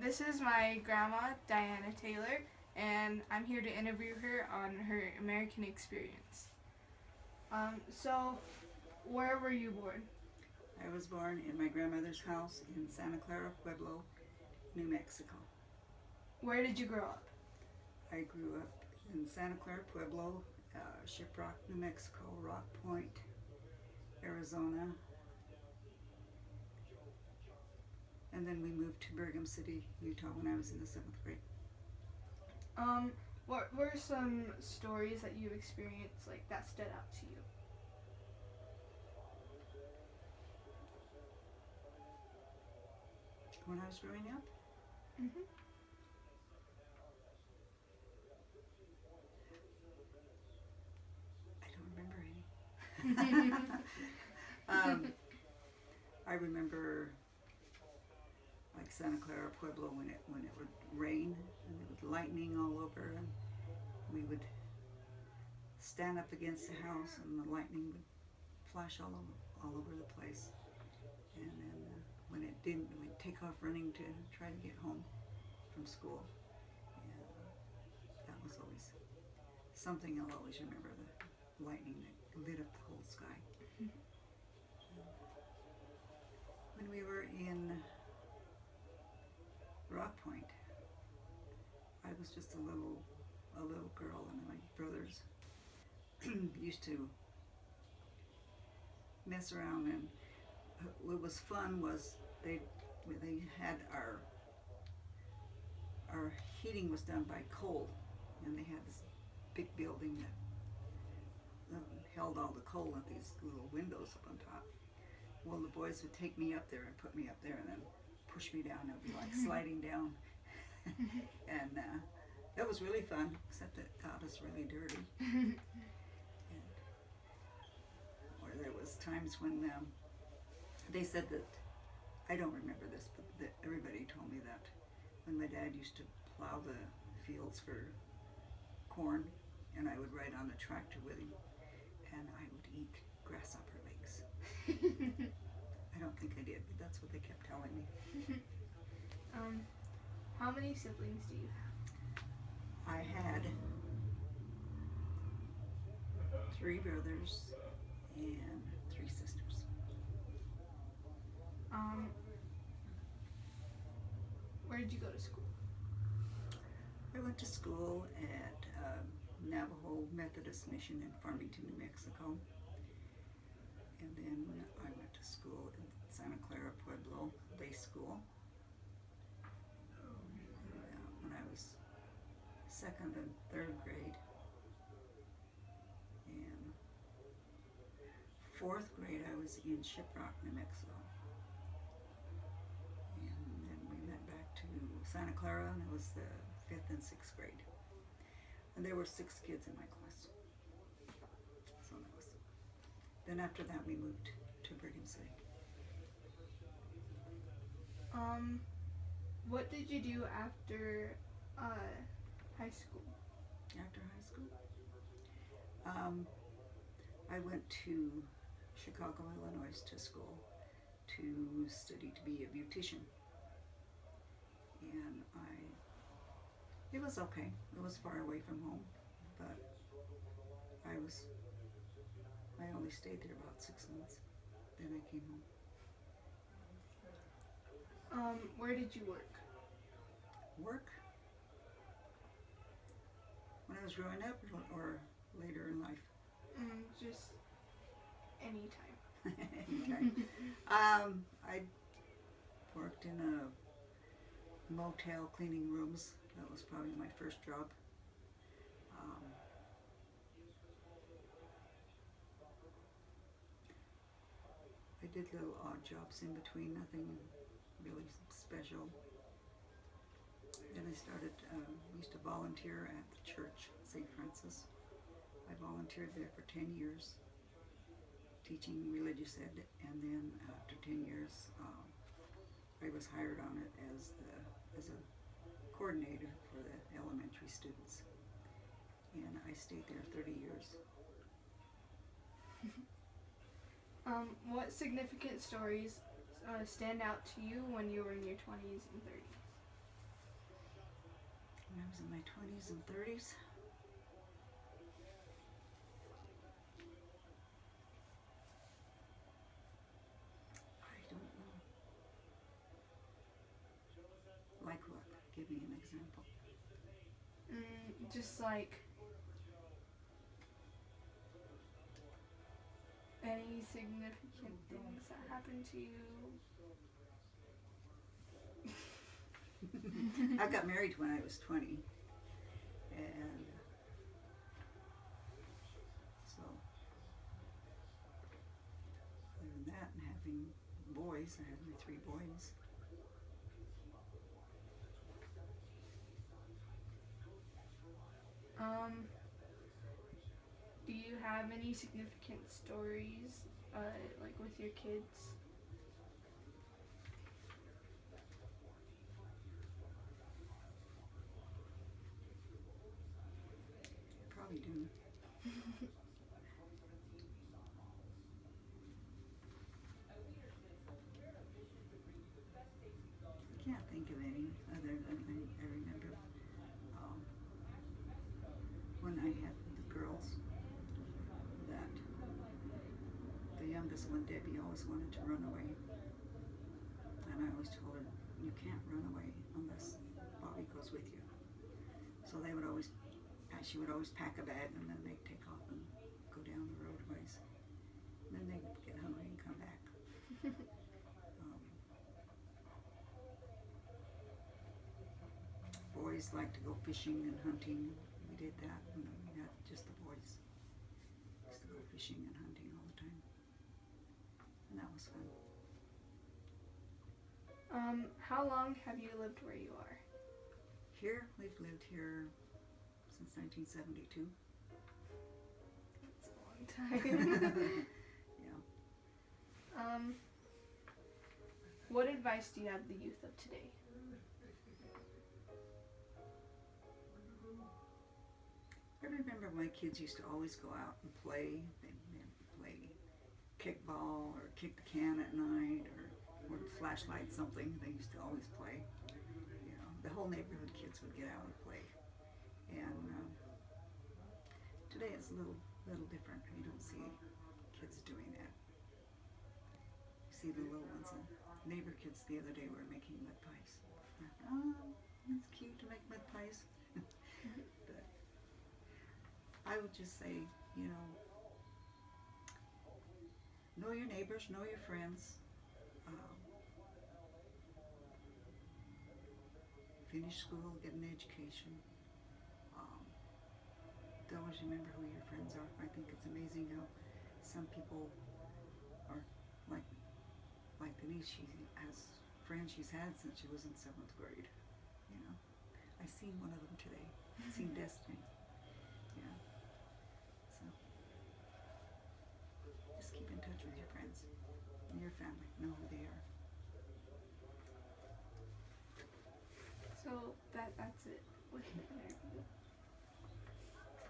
This is my grandma, Diana Taylor, and I'm here to interview her on her American experience. So, where were you born? I was born in my grandmother's house in Santa Clara Pueblo, New Mexico. Where did you grow up? I grew up in Santa Clara Pueblo, Shiprock, New Mexico, Rock Point, Arizona, and then we moved to Brigham City, Utah when I was in the 7th grade. What were some stories that you experienced that stood out to you? When I was growing up, Mm-hmm. I don't remember any. I remember like Santa Clara Pueblo when it would rain and it would lightning all over, and we would stand up against the house and the lightning would flash all over the place. And then when it didn't, we'd take off running to try to get home from school. And that was always something I'll always remember, the lightning that lit up the whole sky. When we were in Rock Point, I was just a little girl, and my brothers used to mess around, and what was fun was they had our heating was done by coal, and they had this big building that held all the coal and these little windows up on top. Well, the boys would take me up there and put me up there and then push me down. It would be like sliding down. And that was really fun, except it got us really dirty. And, or there was times when they said that, I don't remember this, but that everybody told me that when my dad used to plow the fields for corn, and I would ride on the tractor with him, and I would eat grasshopper legs. I don't think I did, but that's what they kept telling me. How many siblings do you have? I had 3 brothers and 3 sisters. Where did you go to school? I went to school at Navajo Methodist Mission in Farmington, New Mexico. And then I went to school in Santa Clara Pueblo Day School when I was 2nd and 3rd grade. And 4th grade I was in Shiprock, New Mexico. And then we went back to Santa Clara, and it was the 5th and 6th grade. And there were 6 kids in my class. So that was. Then after that we moved to Brigham City. What did you do after high school? After high school, I went to Chicago, Illinois to school to study to be a beautician. And it was okay. It was far away from home, but I only stayed there about 6 months. Then I came home. Where did you work? Work? When I was growing up, or later in life? Just anytime. Anytime. I worked in a motel cleaning rooms. That was probably my first job. I did little odd jobs in between, nothing really special. Then I started, used to volunteer at the church, St. Francis. I volunteered there for 10 years, teaching religious ed, and then after 10 years, I was hired on it as a coordinator for the elementary students, and I stayed there 30 years. What significant stories stand out to you when you were in your 20s and 30s? When I was in my 20s and 30s, I don't know. Like what? Give me an example. Just like any significant things that happened to you. I got married when I was 20, and so other than that, and having boys, I had my 3 boys. Do you have any significant stories, like with your kids? Probably do. I can't think of any other than I remember when I had the girls that the youngest one, Debbie, always wanted to run away. And I always told her, you can't run away unless Bobby goes with you. So they would always, she would always pack a bag, and then they'd take off and go down the roadways. And then they'd get hungry and come back. Boys like to go fishing and hunting. We did that when we had just the boys. Used to go fishing and hunting all the time. And that was fun. How long have you lived where you are? Here, we've lived here since 1972. That's a long time. Yeah. What advice do you have the youth of today? I remember my kids used to always go out and play. They'd play kickball or kick the can at night or flashlight something. They used to always play. You know, the whole neighborhood kids would get out and play. And today it's a little different. You don't see kids doing that. You see the little ones. And neighbor kids the other day were making mud pies. Oh, it's cute to make mud pies. But I would just say, you know your neighbors, know your friends. Finish school, get an education. Always remember who your friends are. I think it's amazing how some people are like Denise. She has friends she's had since she was in 7th grade. You know, I seen one of them today. I seen Destiny. Yeah. So just keep in touch with your friends and your family. Know who they are. So that's it with